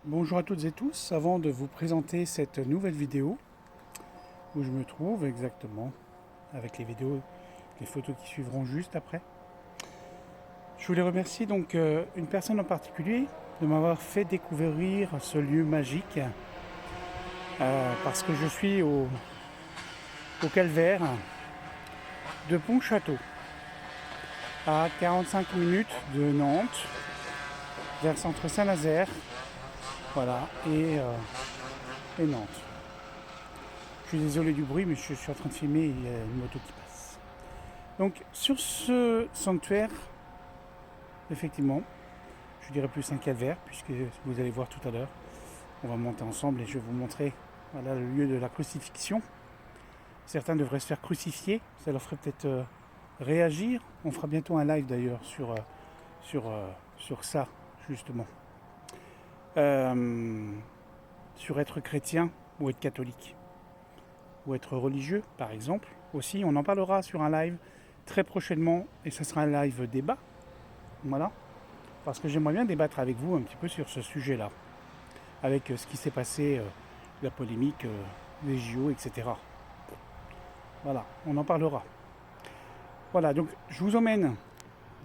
Bonjour à toutes et tous, avant de vous présenter cette nouvelle vidéo où je me trouve exactement avec les photos qui suivront juste après, je voulais remercier donc une personne en particulier de m'avoir fait découvrir ce lieu magique parce que je suis au calvaire de Pontchâteau, à 45 minutes de Nantes, vers le centre Saint-Nazaire, voilà, et Nantes. Je suis désolé du bruit, mais je suis en train de filmer et il y a une moto qui passe. Donc, sur ce sanctuaire, effectivement, je dirais plus un calvaire, puisque vous allez voir tout à l'heure, on va monter ensemble et je vais vous montrer voilà, le lieu de la crucifixion. Certains devraient se faire crucifier, ça leur ferait peut-être réagir. On fera bientôt un live d'ailleurs sur ça, justement. Sur être chrétien ou être catholique. Ou être religieux, par exemple. Aussi, on en parlera sur un live très prochainement, et ce sera un live débat. Voilà. Parce que j'aimerais bien débattre avec vous un petit peu sur ce sujet-là. Avec ce qui s'est passé, la polémique, les JO, etc. Voilà, on en parlera. Voilà, donc je vous emmène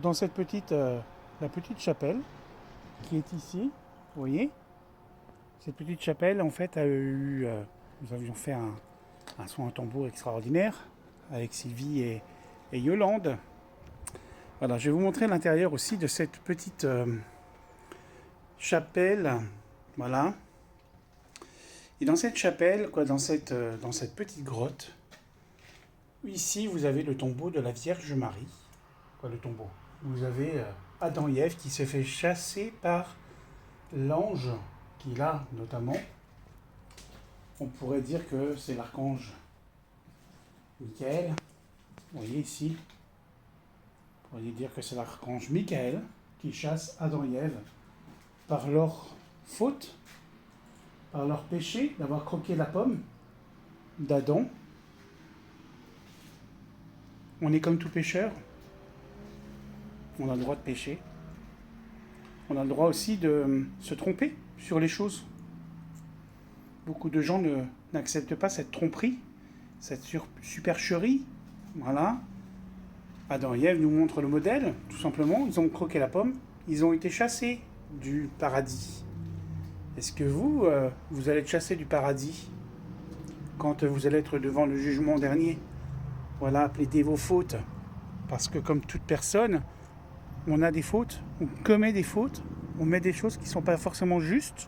dans cette la petite chapelle qui est ici. Vous voyez, cette petite chapelle, en fait, nous avions fait un son à tambour extraordinaire avec Sylvie et Yolande. Voilà, je vais vous montrer l'intérieur aussi de cette petite chapelle. Voilà. Et dans cette chapelle, dans cette petite grotte, ici vous avez le tombeau de la Vierge Marie. Le tombeau. Vous avez Adam et Ève qui se fait chasser par l'ange qui là, notamment, on pourrait dire que c'est l'archange Michael. Vous voyez ici, on pourrait dire que c'est l'archange Michael qui chasse Adam et Ève par leur faute, par leur péché d'avoir croqué la pomme d'Adam. On est comme tout pécheur. On a le droit de pécher. On a le droit aussi de se tromper sur les choses. Beaucoup de gens n'acceptent pas cette tromperie, cette supercherie. Voilà. Adam et Ève nous montrent le modèle, tout simplement. Ils ont croqué la pomme. Ils ont été chassés du paradis. Est-ce que vous allez être chassés du paradis quand vous allez être devant le jugement dernier? Voilà, plaidez vos fautes. Parce que comme toute personne, on a des fautes, on commet des fautes, on met des choses qui ne sont pas forcément justes,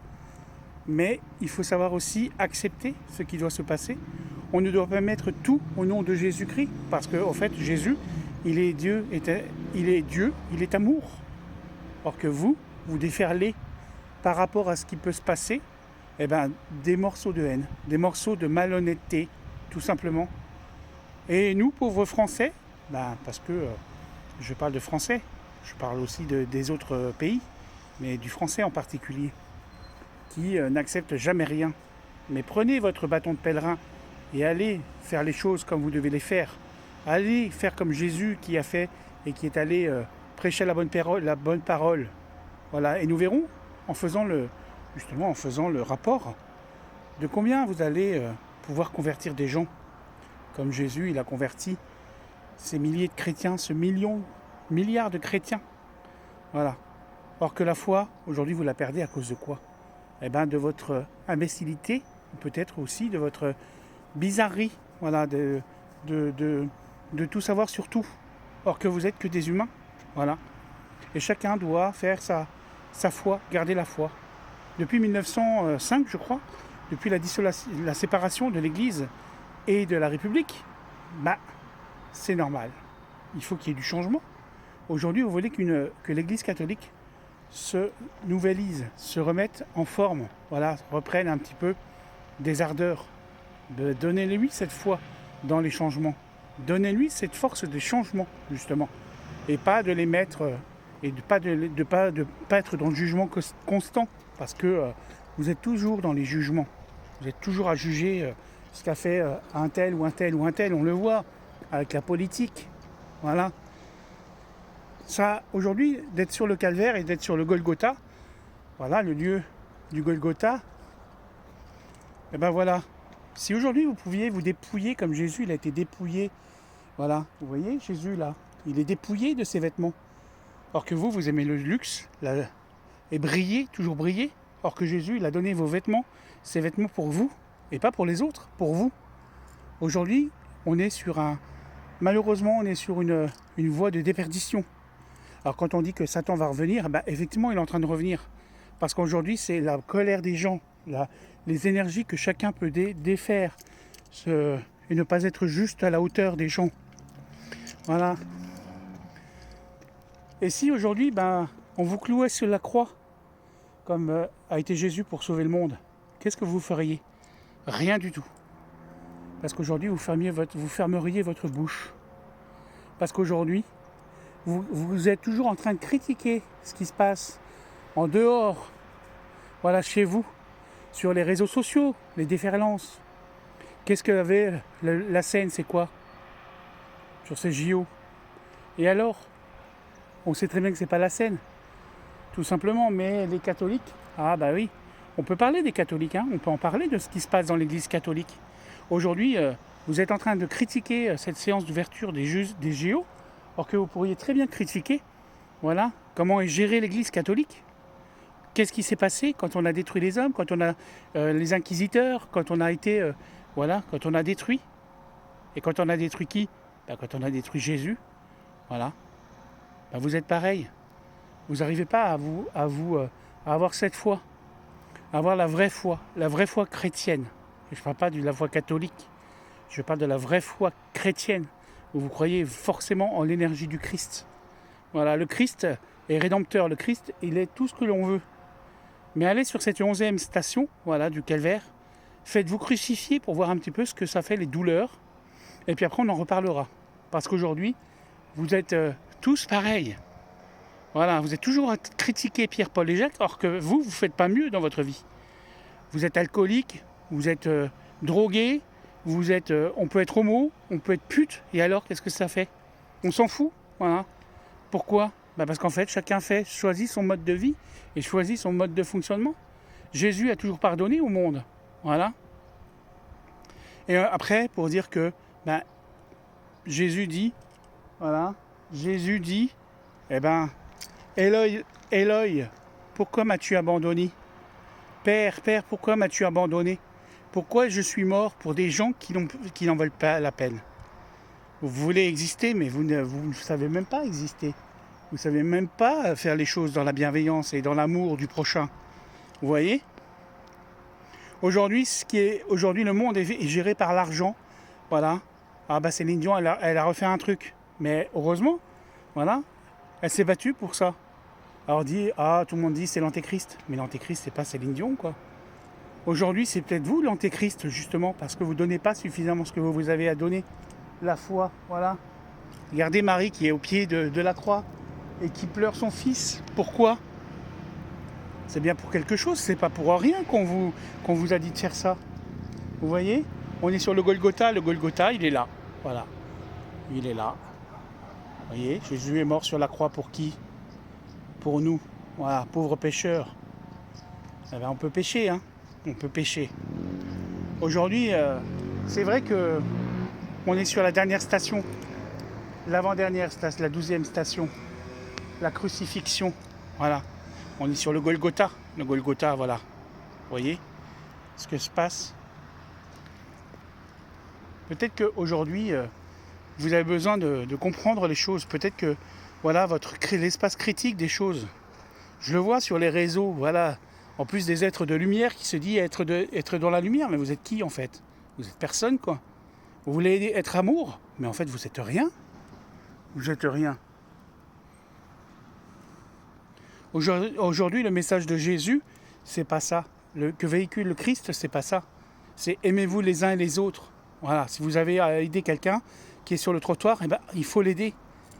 mais il faut savoir aussi accepter ce qui doit se passer. On ne doit pas mettre tout au nom de Jésus-Christ, parce qu'en fait, Jésus, il est Dieu, il est amour. Or que vous déferlez par rapport à ce qui peut se passer, des morceaux de haine, des morceaux de malhonnêteté, tout simplement. Et nous, pauvres Français, parce que je parle de Français, je parle aussi des autres pays, mais du français en particulier, qui n'accepte jamais rien. Mais prenez votre bâton de pèlerin et allez faire les choses comme vous devez les faire. Allez faire comme Jésus qui a fait et qui est allé prêcher la bonne parole. Voilà. Et nous verrons, en faisant le rapport, de combien vous allez pouvoir convertir des gens. Comme Jésus, il a converti ces milliers de chrétiens, milliards de chrétiens. Voilà. Or que la foi, aujourd'hui, vous la perdez à cause de quoi? De votre imbécilité, peut-être aussi de votre bizarrerie, voilà, de tout savoir sur tout. Or que vous n'êtes que des humains, voilà. Et chacun doit faire sa foi, garder la foi. Depuis 1905, je crois, depuis la séparation de l'Église et de la République, c'est normal. Il faut qu'il y ait du changement. Aujourd'hui, vous voulez que l'Église catholique se nouvellise, se remette en forme, voilà, reprenne un petit peu des ardeurs. Donnez-lui cette foi dans les changements. Donnez-lui cette force des changements, justement. Et pas de les mettre, et de pas être dans le jugement constant. Parce que vous êtes toujours dans les jugements. Vous êtes toujours à juger ce qu'a fait un tel ou un tel ou un tel. On le voit avec la politique. Voilà. Ça, aujourd'hui, d'être sur le calvaire et d'être sur le Golgotha, voilà le lieu du Golgotha, et ben voilà. Si aujourd'hui vous pouviez vous dépouiller comme Jésus, il a été dépouillé, voilà, vous voyez Jésus là, il est dépouillé de ses vêtements. Or que vous aimez le luxe et briller, toujours briller. Or que Jésus, il a donné vos vêtements, ses vêtements pour vous, et pas pour les autres, pour vous. Aujourd'hui, malheureusement, on est sur une voie de déperdition. Alors quand on dit que Satan va revenir, effectivement, il est en train de revenir. Parce qu'aujourd'hui, c'est la colère des gens, les énergies que chacun peut défaire, et ne pas être juste à la hauteur des gens. Voilà. Et si aujourd'hui, on vous clouait sur la croix, comme a été Jésus pour sauver le monde, qu'est-ce que vous feriez? Rien du tout. Parce qu'aujourd'hui, vous fermeriez votre bouche. Parce qu'aujourd'hui, vous êtes toujours en train de critiquer ce qui se passe en dehors, voilà, chez vous, sur les réseaux sociaux, les déferlances. Qu'est-ce que avait la scène, c'est quoi? Sur ces JO. Et alors, on sait très bien que c'est pas la scène, tout simplement, mais les catholiques, oui, on peut parler des catholiques, on peut en parler de ce qui se passe dans l'église catholique. Aujourd'hui, vous êtes en train de critiquer cette séance d'ouverture des JO, alors que vous pourriez très bien critiquer, voilà, comment est gérée l'église catholique. Qu'est-ce qui s'est passé quand on a détruit les hommes, quand on a les inquisiteurs, quand on a été, quand on a détruit. Et quand on a détruit qui? Quand on a détruit Jésus, voilà. Vous êtes pareil. Vous n'arrivez pas à avoir cette foi, à avoir la vraie foi chrétienne. Je ne parle pas de la foi catholique, je parle de la vraie foi chrétienne, où vous croyez forcément en l'énergie du Christ. Voilà, le Christ est rédempteur, le Christ, il est tout ce que l'on veut. Mais allez sur cette 11e station, voilà, du calvaire, faites-vous crucifier pour voir un petit peu ce que ça fait, les douleurs, et puis après on en reparlera. Parce qu'aujourd'hui, vous êtes tous pareils. Voilà, vous êtes toujours à critiquer Pierre-Paul et Jacques, alors que vous ne faites pas mieux dans votre vie. Vous êtes alcoolique, vous êtes drogué, on peut être homo, on peut être pute, et alors qu'est-ce que ça fait? On s'en fout, voilà. Pourquoi? Parce qu'en fait, chacun choisit son mode de vie et choisit son mode de fonctionnement. Jésus a toujours pardonné au monde, voilà. Et après, pour dire que Jésus dit, Éloi, Éloi, pourquoi m'as-tu abandonné? Père, pourquoi m'as-tu abandonné? Pourquoi je suis mort pour des gens qui n'en veulent pas la peine? Vous voulez exister, mais vous ne savez même pas exister. Vous ne savez même pas faire les choses dans la bienveillance et dans l'amour du prochain. Vous voyez? Aujourd'hui, le monde est géré par l'argent. Voilà. Céline Dion, elle a refait un truc. Mais heureusement, voilà, elle s'est battue pour ça. Alors tout le monde dit c'est l'antéchrist. Mais l'antéchrist, c'est pas Céline Dion, quoi. Aujourd'hui, c'est peut-être vous l'antéchrist, justement, parce que vous ne donnez pas suffisamment ce que vous avez à donner. La foi, voilà. Regardez Marie qui est au pied de la croix et qui pleure son fils. Pourquoi? C'est bien pour quelque chose, c'est pas pour rien qu'on vous a dit de faire ça. Vous voyez? On est sur le Golgotha il est là. Voilà. Il est là. Vous voyez? Jésus est mort sur la croix pour qui? Pour nous. Voilà, pauvres pécheurs. On peut pécher, on peut pécher. Aujourd'hui, c'est vrai que on est sur la dernière station, l'avant-dernière station, la 12e station, la crucifixion. Voilà, on est sur le Golgotha. Le Golgotha, voilà. Vous voyez ce que se passe? Peut-être qu'aujourd'hui, vous avez besoin de comprendre les choses. Peut-être que, voilà, l'espace critique des choses. Je le vois sur les réseaux, voilà. En plus des êtres de lumière qui se disent être dans la lumière. Mais vous êtes qui, en fait? Vous êtes personne, quoi. Vous voulez être amour, mais en fait, vous êtes rien. Vous êtes rien. Aujourd'hui, le message de Jésus, c'est pas ça. Que véhicule le Christ, c'est pas ça. C'est aimez-vous les uns et les autres. Voilà. Si vous avez à aider quelqu'un qui est sur le trottoir, il faut l'aider.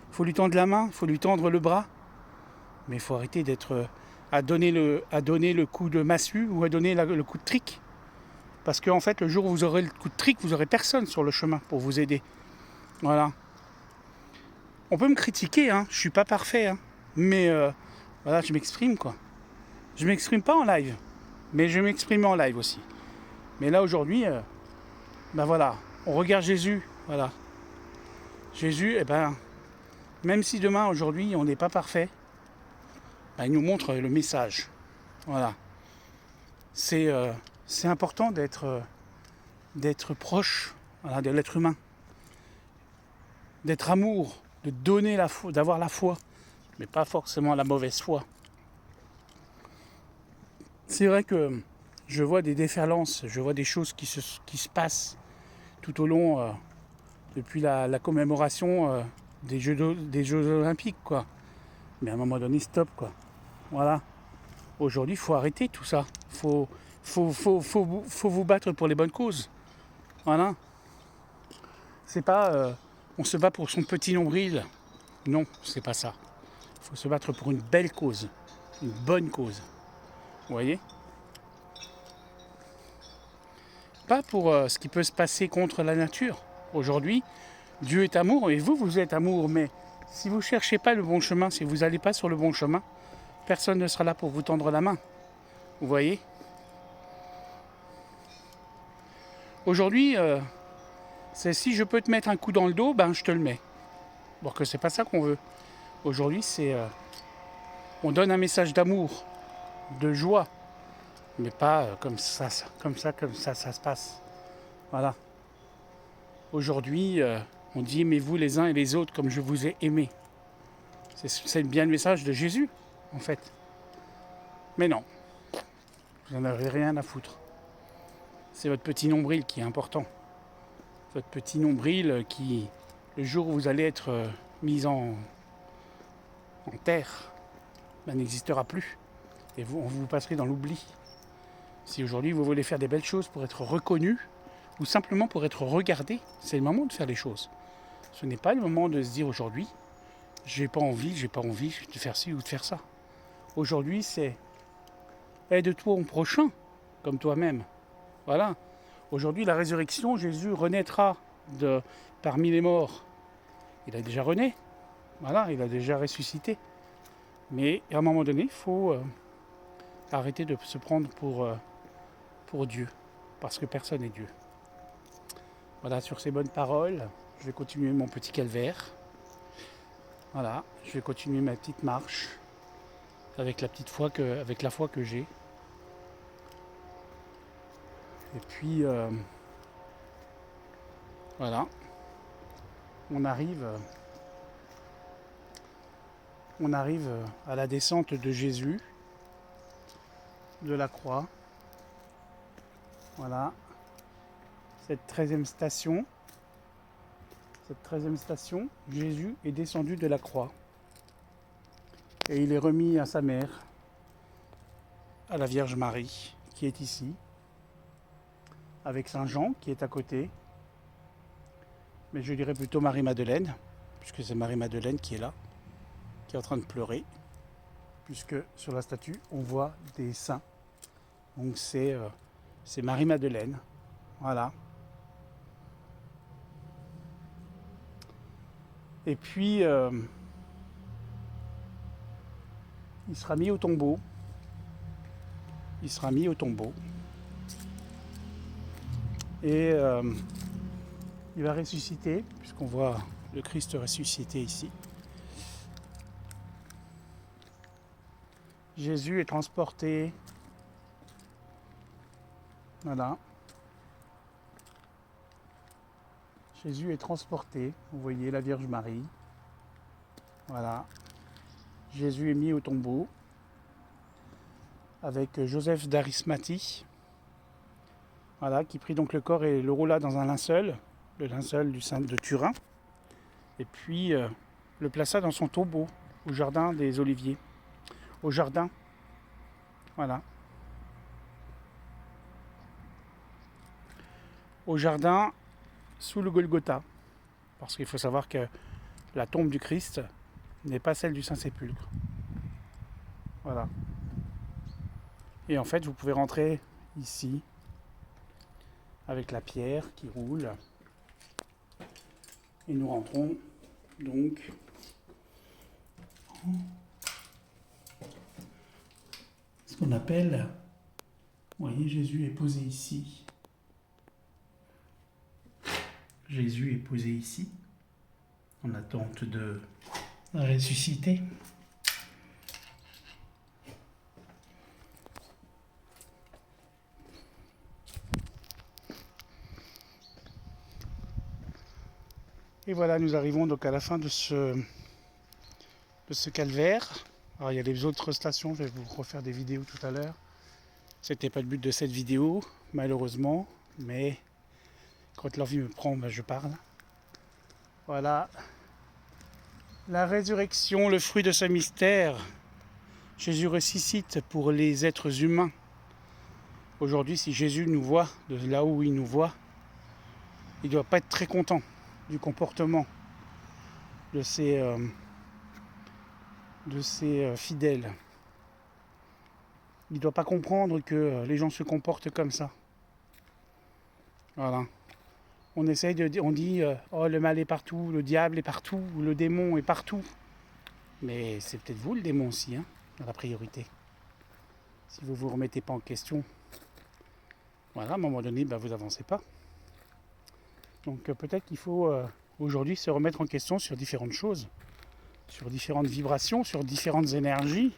Il faut lui tendre la main, il faut lui tendre le bras. Mais il faut arrêter d'être à donner le coup de massue ou à donner le coup de trick. Parce qu'en fait, le jour où vous aurez le coup de trick, vous n'aurez personne sur le chemin pour vous aider. Voilà. On peut me critiquer, je ne suis pas parfait. Mais voilà, je m'exprime, quoi. Je ne m'exprime pas en live. Mais je vais m'exprimer en live aussi. Mais là aujourd'hui, ben voilà, on regarde Jésus, voilà. Jésus, même si demain, aujourd'hui, on n'est pas parfait, il nous montre le message. Voilà. C'est important d'être proche, voilà, de l'être humain, d'être amour, de donner la foi, d'avoir la foi, mais pas forcément la mauvaise foi. C'est vrai que je vois des déferlances, je vois des choses qui se passent tout au long, depuis la commémoration des Jeux Olympiques, quoi. Mais à un moment donné, stop, quoi. Voilà. Aujourd'hui, il faut arrêter tout ça. Faut vous battre pour les bonnes causes. Voilà. C'est pas on se bat pour son petit nombril. Non, c'est pas ça. Il faut se battre pour une belle cause, une bonne cause. Vous voyez ? Pas pour ce qui peut se passer contre la nature. Aujourd'hui, Dieu est amour et vous êtes amour. Mais si vous ne cherchez pas le bon chemin, si vous n'allez pas sur le bon chemin, personne ne sera là pour vous tendre la main. Vous voyez ? Aujourd'hui, c'est si je peux te mettre un coup dans le dos, je te le mets. Bon, que c'est pas ça qu'on veut. Aujourd'hui, c'est on donne un message d'amour, de joie, mais pas comme ça ça se passe. Voilà. Aujourd'hui, on dit aimez-vous les uns et les autres comme je vous ai aimé. C'est bien le message de Jésus, en fait. Mais non, vous n'en avez rien à foutre. C'est votre petit nombril qui est important. Votre petit nombril qui, le jour où vous allez être mis en terre, n'existera plus. Et vous passerez dans l'oubli. Si aujourd'hui vous voulez faire des belles choses pour être reconnu, ou simplement pour être regardé, c'est le moment de faire les choses. Ce n'est pas le moment de se dire aujourd'hui, j'ai pas envie de faire ci ou de faire ça. Aujourd'hui, c'est aide-toi au prochain, comme toi-même. Voilà. Aujourd'hui, la résurrection, Jésus renaîtra parmi les morts. Il a déjà rené. Voilà, il a déjà ressuscité. Mais à un moment donné, il faut arrêter de se prendre pour Dieu. Parce que personne n'est Dieu. Voilà, sur ces bonnes paroles, je vais continuer mon petit calvaire. Voilà, je vais continuer ma petite marche avec la foi que j'ai. Et puis, voilà, on arrive à la descente de Jésus, de la croix. Voilà, cette 13e station, Jésus est descendu de la croix. Et il est remis à sa mère, à la Vierge Marie, qui est ici, avec Saint Jean, qui est à côté. Mais je dirais plutôt Marie-Madeleine, puisque c'est Marie-Madeleine qui est là, qui est en train de pleurer, puisque sur la statue, on voit des saints. Donc c'est Marie-Madeleine. Voilà. Et puis, il sera mis au tombeau. Et il va ressusciter, puisqu'on voit le Christ ressuscité ici. Jésus est transporté. Voilà. Jésus est transporté. Vous voyez la Vierge Marie. Voilà. Jésus est mis au tombeau avec Joseph d'Arimathie. Voilà, qui prit donc le corps et le roula dans un linceul, le linceul du saint de Turin, et puis le plaça dans son tombeau au jardin des Oliviers. Au jardin. Voilà. Au jardin sous le Golgotha. Parce qu'il faut savoir que la tombe du Christ n'est pas celle du Saint-Sépulcre. Voilà. Et en fait, vous pouvez rentrer ici avec la pierre qui roule. Et nous rentrons donc ce qu'on appelle Vous voyez, Jésus est posé ici. Jésus est posé ici, en attente de ressusciter. Et voilà, nous arrivons donc à la fin de ce calvaire. Alors il y a les autres stations, je vais vous refaire des vidéos tout à l'heure. C'était pas le but de cette vidéo, malheureusement, mais quand l'envie me prend, je parle. Voilà. La résurrection, le fruit de ce mystère. Jésus ressuscite pour les êtres humains. Aujourd'hui, si Jésus nous voit de là où il nous voit, il ne doit pas être très content du comportement de ses fidèles. Il ne doit pas comprendre que les gens se comportent comme ça. Voilà. On dit oh, le mal est partout, le diable est partout, le démon est partout. Mais c'est peut-être vous le démon aussi, hein, dans la priorité. Si vous ne vous remettez pas en question, voilà, à un moment donné, vous n'avancez pas. Donc peut-être qu'il faut aujourd'hui se remettre en question sur différentes choses, sur différentes vibrations, sur différentes énergies.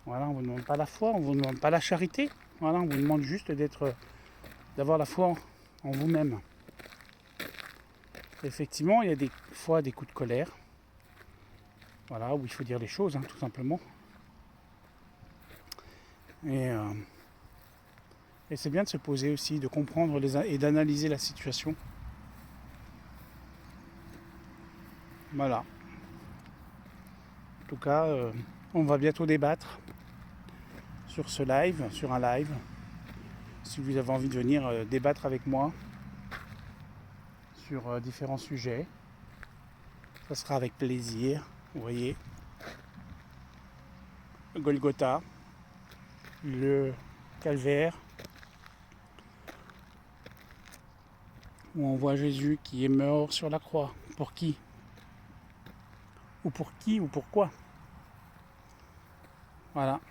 Voilà, on ne vous demande pas la foi, on ne vous demande pas la charité. Voilà, on vous demande juste d'avoir la foi en vous-même. Effectivement, il y a des fois des coups de colère. Voilà, où il faut dire les choses, hein, tout simplement. Et c'est bien de se poser aussi, de comprendre et d'analyser la situation. Voilà. En tout cas, on va bientôt débattre sur ce live, sur un live. Si vous avez envie de venir débattre avec moi sur différents sujets, ça sera avec plaisir. Vous voyez, Golgotha, le calvaire, où on voit Jésus qui est mort sur la croix. Pour qui? Ou pour qui ou pourquoi? Voilà.